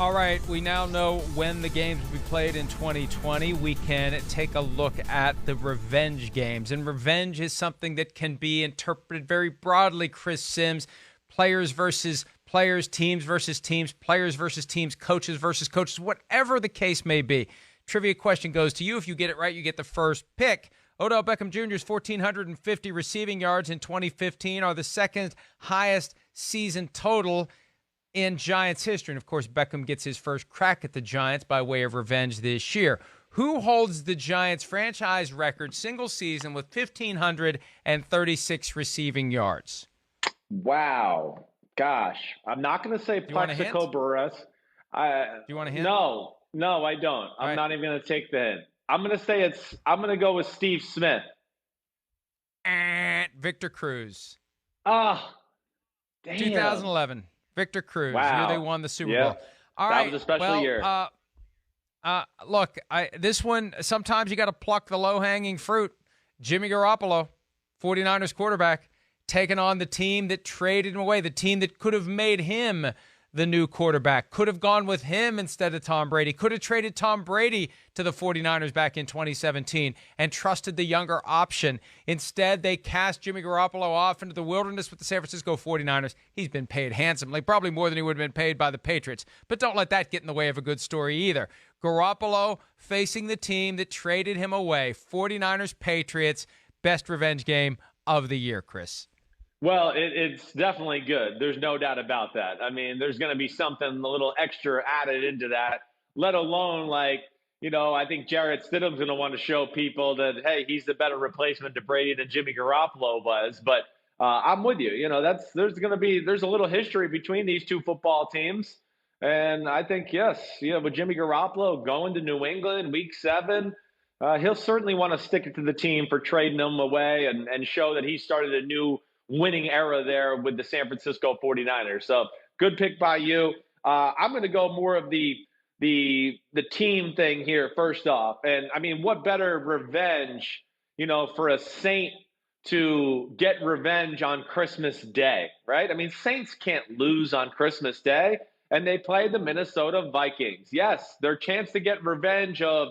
All right, we now know when the games will be played in 2020. We can take a look at the revenge games. And revenge is something that can be interpreted very broadly, Chris Simms. Players versus players, teams versus teams, players versus teams, coaches versus coaches, whatever the case may be. Trivia question goes to you. If you get it right, you get the first pick. Odell Beckham Jr.'s 1,450 receiving yards in 2015 are the second highest season total in Giants history. And, of course, Beckham gets his first crack at the Giants by way of revenge this year. Who holds the Giants' franchise record single season with 1,536 receiving yards? Wow. Gosh. I'm not going to say Plexico Burress. Do you want a hint? No, I don't. I'm not even going to take the hint. I'm going to go with Steve Smith. Victor Cruz. Oh, damn. 2011. Victor Cruz. Wow. Year they won the Super Bowl. All right. That was a special year. Look, this one, sometimes you got to pluck the low-hanging fruit. Jimmy Garoppolo, 49ers quarterback, taking on the team that traded him away, the team that could have made him the new quarterback, could have gone with him instead of Tom Brady, could have traded Tom Brady to the 49ers back in 2017 and trusted the younger option. Instead, they cast Jimmy Garoppolo off into the wilderness with the San Francisco 49ers. He's been paid handsomely, probably more than he would have been paid by the Patriots. But don't let that get in the way of a good story either. Garoppolo facing the team that traded him away, 49ers Patriots, best revenge game of the year, Chris. Well, it's definitely good. There's no doubt about that. I mean, there's going to be something a little extra added into that, let alone I think Jarrett Stidham's going to want to show people that, hey, he's the better replacement to Brady than Jimmy Garoppolo was. But I'm with you. There's a little history between these two football teams. And I think, yes, with Jimmy Garoppolo going to New England week 7, he'll certainly want to stick it to the team for trading him away and show that he started a new winning era there with the San Francisco 49ers. So good pick by you. I'm going to go more of the team thing here first off. And I mean, what better revenge, for a Saint to get revenge on Christmas Day, right? I mean, Saints can't lose on Christmas Day, and they play the Minnesota Vikings. Yes, their chance to get revenge of,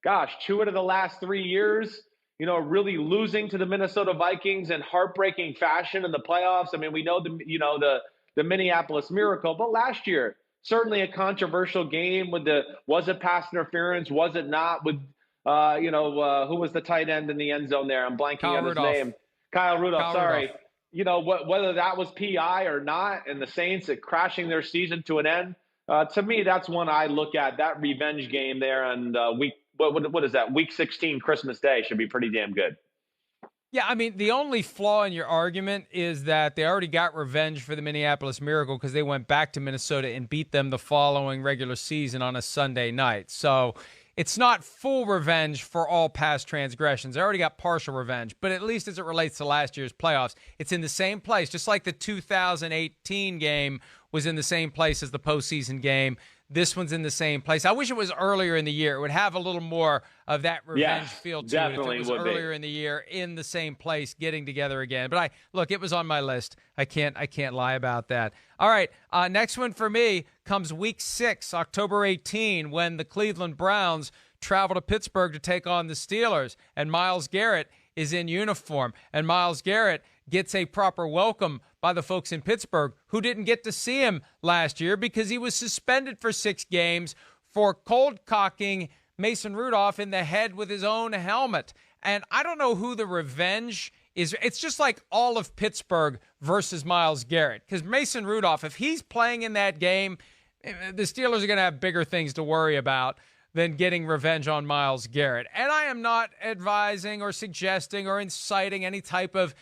2 out of the last 3 years, really losing to the Minnesota Vikings in heartbreaking fashion in the playoffs. I mean, we know the Minneapolis Miracle, but last year, certainly a controversial game with was it pass interference? Was it not? With, who was the tight end in the end zone there? I'm blanking on his name. Kyle Rudolph, sorry. Whether that was PI or not, and the Saints crashing their season to an end, to me, that's one I look at, that revenge game there on what is that? Week 16, Christmas Day should be pretty damn good. Yeah, I mean, the only flaw in your argument is that they already got revenge for the Minneapolis Miracle because they went back to Minnesota and beat them the following regular season on a Sunday night. So it's not full revenge for all past transgressions. They already got partial revenge, but at least as it relates to last year's playoffs, it's in the same place, just like the 2018 game was in the same place as the postseason game. This one's in the same place. I wish it was earlier in the year. It would have a little more of that revenge feel to it if it was earlier in the year in the same place getting together again. But it was on my list. I can't lie about that. All right, next one for me comes week 6, October 18, when the Cleveland Browns travel to Pittsburgh to take on the Steelers, and Myles Garrett is in uniform, and Myles Garrett gets a proper welcome by the folks in Pittsburgh who didn't get to see him last year because he was suspended for 6 games for cold cocking Mason Rudolph in the head with his own helmet. And I don't know who the revenge is. It's just like all of Pittsburgh versus Myles Garrett, because Mason Rudolph, if he's playing in that game, the Steelers are going to have bigger things to worry about than getting revenge on Myles Garrett. And I am not advising or suggesting or inciting any type of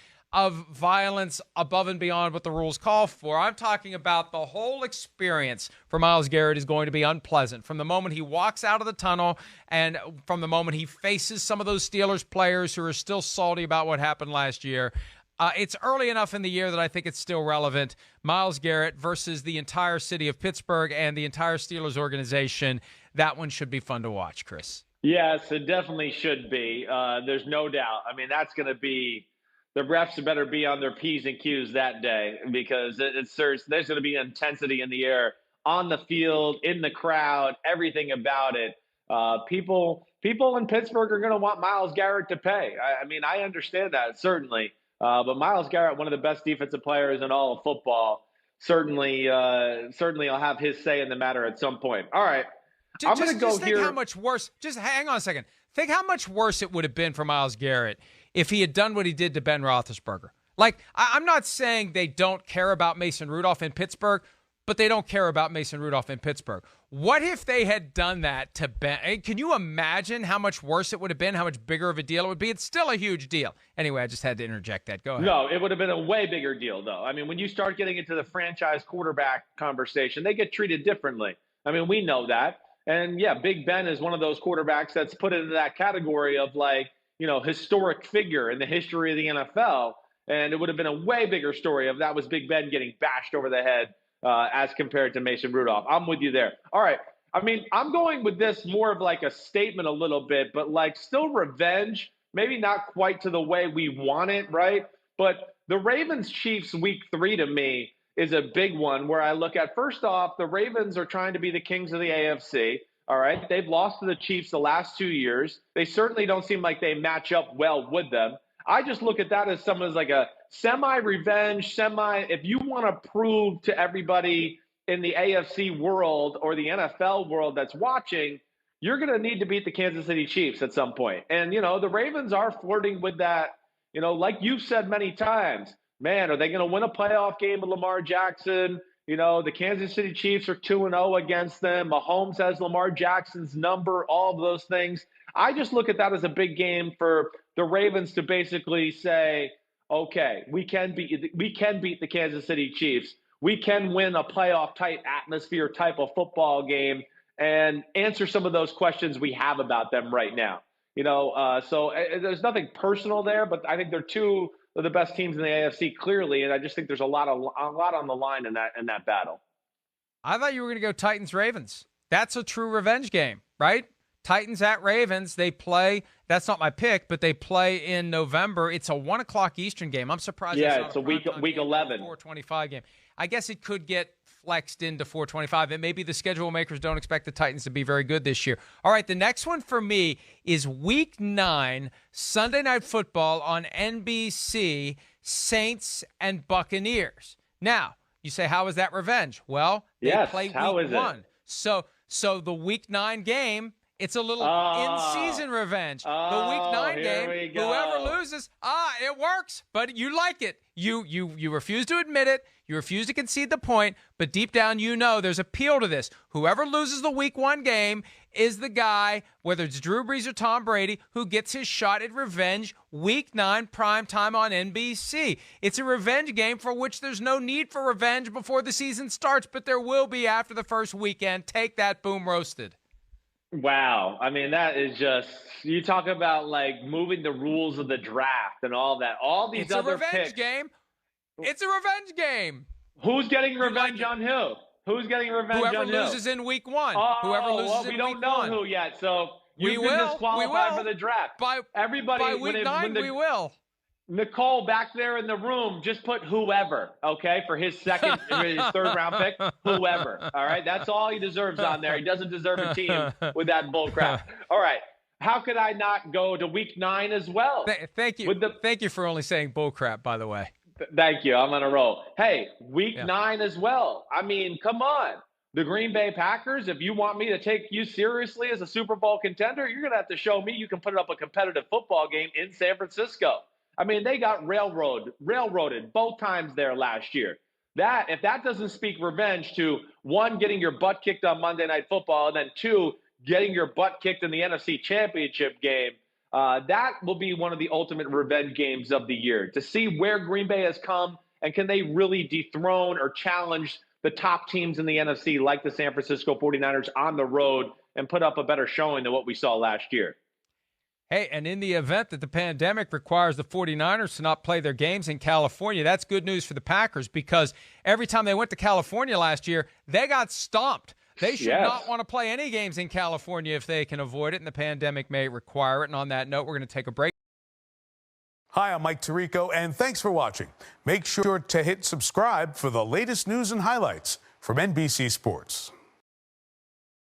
violence above and beyond what the rules call for. I'm talking about the whole experience for Myles Garrett is going to be unpleasant. From the moment he walks out of the tunnel and from the moment he faces some of those Steelers players who are still salty about what happened last year, it's early enough in the year that I think it's still relevant. Myles Garrett versus the entire city of Pittsburgh and the entire Steelers organization. That one should be fun to watch, Chris. Yes, it definitely should be. There's no doubt. I mean, that's going to be – the refs better be on their P's and Q's that day, because there's going to be intensity in the air on the field, in the crowd, everything about it. People in Pittsburgh are going to want Myles Garrett to pay. I mean, I understand that, certainly. But Myles Garrett, one of the best defensive players in all of football, certainly will have his say in the matter at some point. All right. I'm going to go think here. How much worse? Just hang on a second. Think how much worse it would have been for Myles Garrett if he had done what he did to Ben Roethlisberger. Like, I'm not saying they don't care about Mason Rudolph in Pittsburgh, but they don't care about Mason Rudolph in Pittsburgh. What if they had done that to Ben? Can you imagine how much worse it would have been, how much bigger of a deal it would be? It's still a huge deal. Anyway, I just had to interject that. Go ahead. No, it would have been a way bigger deal, though. I mean, when you start getting into the franchise quarterback conversation, they get treated differently. I mean, we know that. And, yeah, Big Ben is one of those quarterbacks that's put into that category of, like, historic figure in the history of the NFL. And it would have been a way bigger story if that was Big Ben getting bashed over the head as compared to Mason Rudolph. I'm with you there. All right. I mean, I'm going with this more of like a statement a little bit, but like still revenge, maybe not quite to the way we want it, right? But the Ravens-Chiefs week 3 to me is a big one where I look at, first off, the Ravens are trying to be the kings of the AFC. All right. They've lost to the Chiefs the last 2 years. They certainly don't seem like they match up well with them. I just look at that as someone as like a semi-revenge, if you want to prove to everybody in the AFC world or the NFL world that's watching, you're going to need to beat the Kansas City Chiefs at some point. And, the Ravens are flirting with that, like you've said many times, man, are they going to win a playoff game with Lamar Jackson? The Kansas City Chiefs are 2-0 against them. Mahomes has Lamar Jackson's number, all of those things. I just look at that as a big game for the Ravens to basically say, okay, we can beat the Kansas City Chiefs. We can win a playoff type atmosphere type of football game and answer some of those questions we have about them right now. So there's nothing personal there, but I think they're two of the best teams in the AFC clearly, and I just think there's a lot on the line in that battle. I thought you were going to go Titans-Ravens. That's a true revenge game, right? Titans at Ravens, they play. That's not my pick, but they play in November. It's a 1 o'clock Eastern game. I'm surprised. Yeah, it's a week 11. 4:25 game. I guess it could get flexed into 4:25. And maybe the schedule makers don't expect the Titans to be very good this year. All right, the next one for me is Week 9, Sunday Night Football on NBC, Saints and Buccaneers. Now, you say, how is that revenge? Well, they play Week 1. So the Week 9 game, it's a little in-season revenge. The Week 9 game, whoever loses, it works, but you like it. You refuse to admit it. You refuse to concede the point, but deep down there's appeal to this. Whoever loses the Week 1 game is the guy, whether it's Drew Brees or Tom Brady, who gets his shot at revenge Week 9 primetime on NBC. It's a revenge game for which there's no need for revenge before the season starts, but there will be after the first weekend. Take that, boom roasted. Wow. I mean, that is just, you talk about like moving the rules of the draft and all that. All these other picks. It's a revenge game. It's a revenge game. Who's getting revenge on who? Who's getting revenge on who? Whoever loses in Week 1. Whoever loses in Week 1. We don't know who yet, so you've been disqualified for the draft. By Week 9, we will. Nicole back there in the room, just put whoever, okay, for his his third round pick, whoever. All right, that's all he deserves on there. He doesn't deserve a team with that bull crap. All right, how could I not go to Week 9 as well? Thank you. Thank you for only saying bull crap, by the way. Thank you. I'm on a roll. Hey, Week 9 as well. I mean, come on. The Green Bay Packers, if you want me to take you seriously as a Super Bowl contender, you're going to have to show me you can put up a competitive football game in San Francisco. I mean, they got railroaded both times there last year. If that doesn't speak revenge to, one, getting your butt kicked on Monday Night Football, and then two, getting your butt kicked in the NFC Championship game, that will be one of the ultimate revenge games of the year, to see where Green Bay has come and can they really dethrone or challenge the top teams in the NFC like the San Francisco 49ers on the road and put up a better showing than what we saw last year. Hey, and in the event that the pandemic requires the 49ers to not play their games in California, that's good news for the Packers, because every time they went to California last year, they got stomped. They should not want to play any games in California if they can avoid it, and the pandemic may require it. And on that note, we're going to take a break. Hi, I'm Mike Tirico, and thanks for watching. Make sure to hit subscribe for the latest news and highlights From NBC Sports.